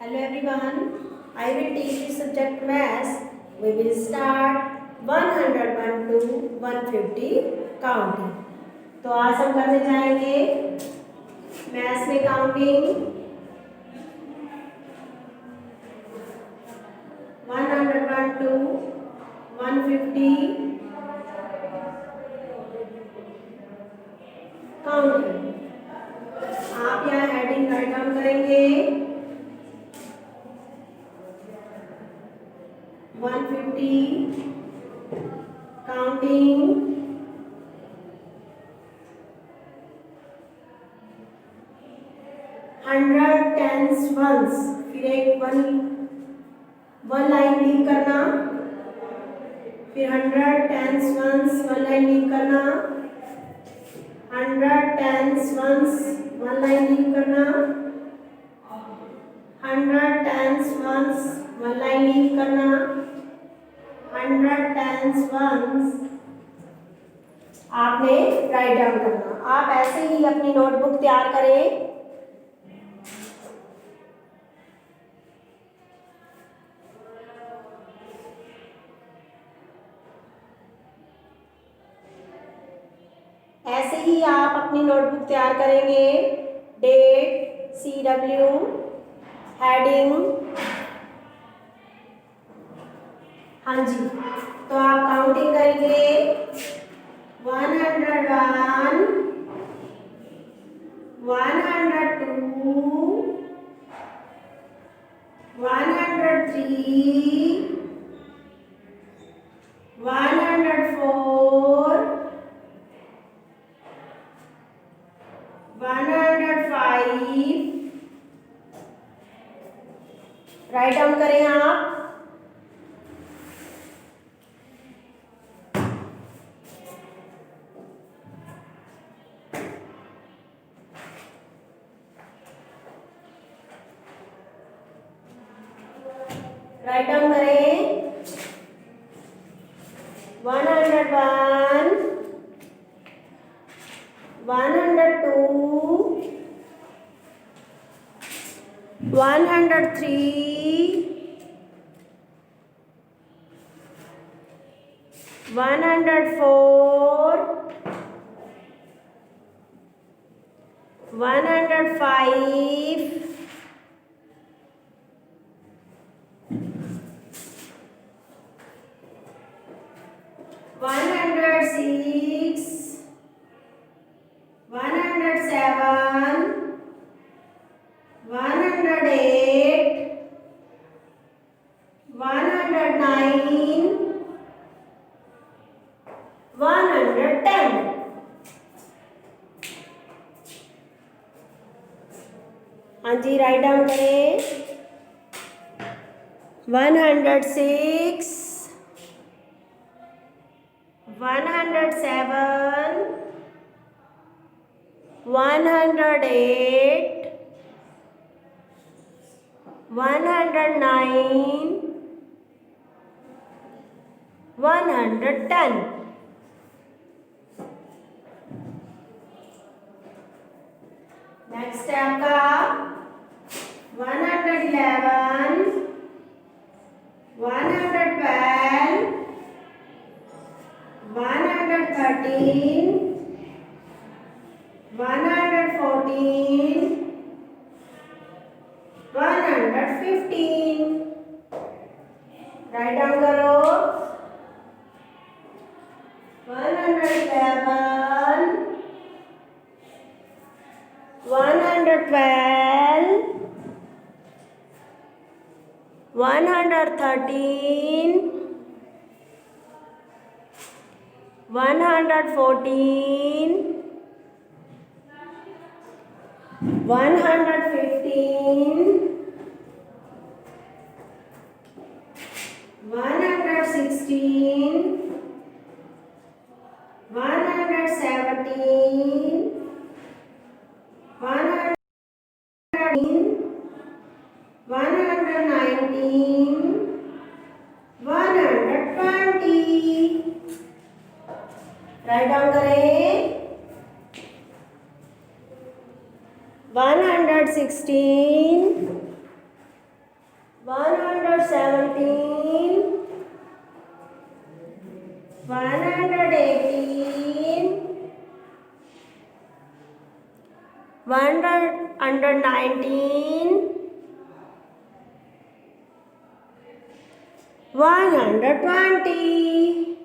Hello everyone, I will teach you subject maths. We will start 101 to 150 counting. तो आज हम करने जाएंगे मैथ्स में काउंटिंग 101 to 150 काउंटिंग। आप यहाँ हेडिंग राइट डाउन करेंगे 150 काउंटिंग 100 टेंस वंस, फिर एक वन लाइन लीव करना, फिर 100 tens ones one line leave करना, 100 tens ones one line leave करना, 100 tens ones one line leave करना, 100 टेंस वंस आपने राइट डाउन करना। आप ऐसे ही अपनी नोटबुक तैयार करें। ऐसे ही आप अपनी नोटबुक तैयार करेंगे। डेट, CW, हेडिंग, हाँ जी। तो आप काउंटिंग करेंगे 101, 102, 103, 104, 105। राइट डाउन करें आप। राइट डाउन करें 101, 102, 103, 104, 105, 106, 107, 108, 109, 110। हाँ जी, राइट डाउन करें 106, 107, 108, 109, 110। नेक्स्ट है आपका 111, 112, 113, 114, 115। राइट डाउन करो 111, 112, 113, 114, 115, 116, 117, 119, 120। राइट डाउन करें 116, 117, 118, 119, 120,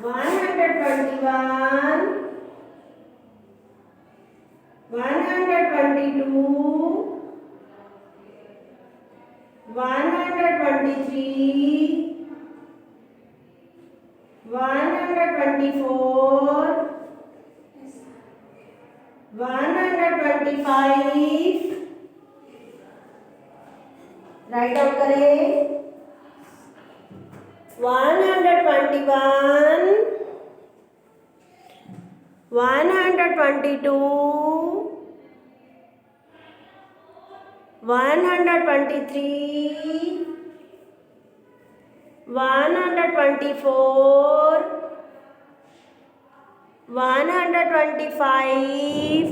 121, 122, 123, 124, 125. राइट डाउन करें. 121, 122, 123, 124, 125,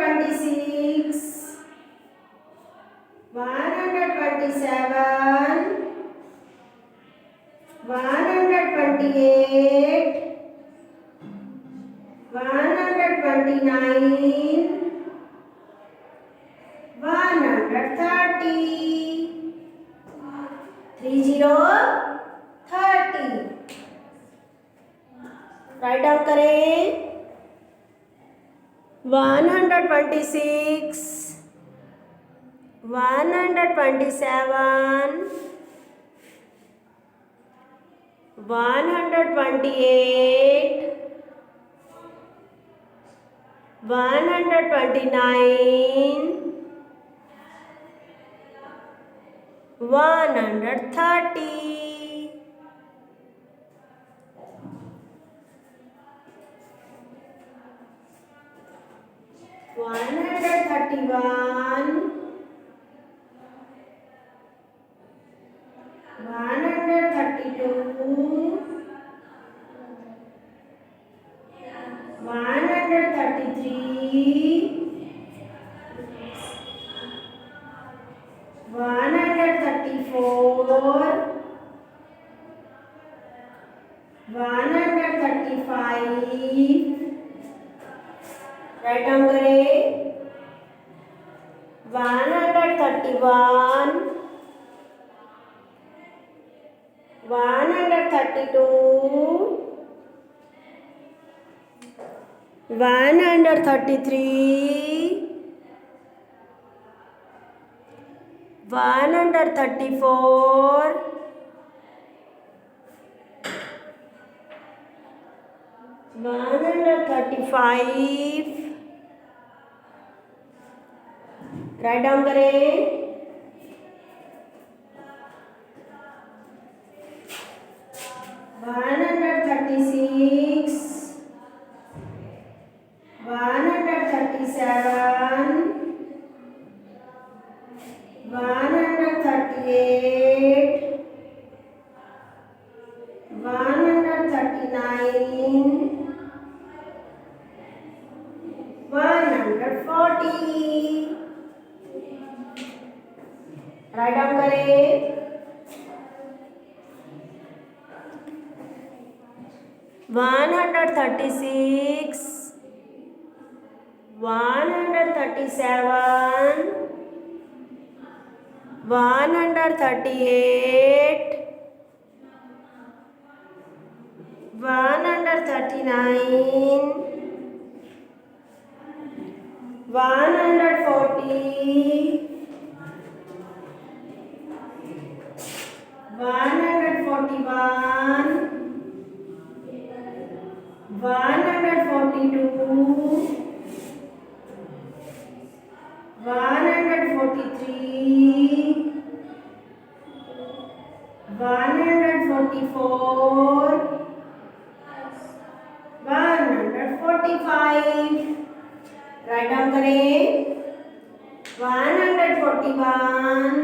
126, 127, 128, 129, 130. 30. राइट डाउन करें. 126, 127, 128, 129, 130. 131, 132, 133, 134, 135. राइट डाउन करें. 131, 132, 133, 134, 135. राइट डाउन करें. 136, 137, 138, 139, 140. राइट डाउन करें. 136, 137, 138, 139, 140, 141, 142, 143, 144, 145. राइट डाउन करें. 141,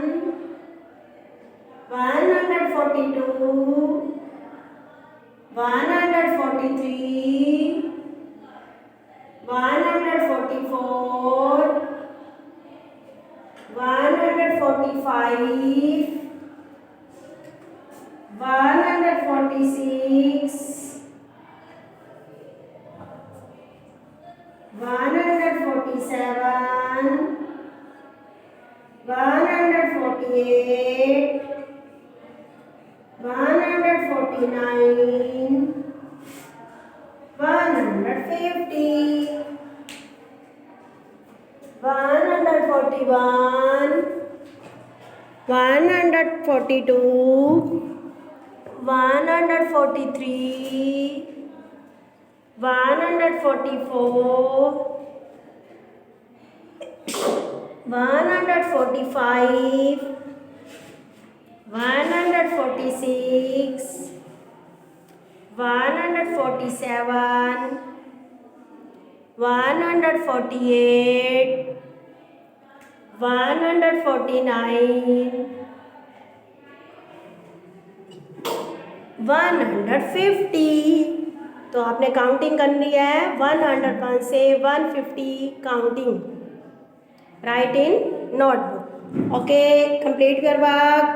142, 143, 146, 147, 148, 149, 150, 141, 142, 143, 144, 145, 146, 147, 148, 149, 150। तो आपने काउंटिंग करनी है 101 से 150 counting. Right in notebook. Okay, complete your work.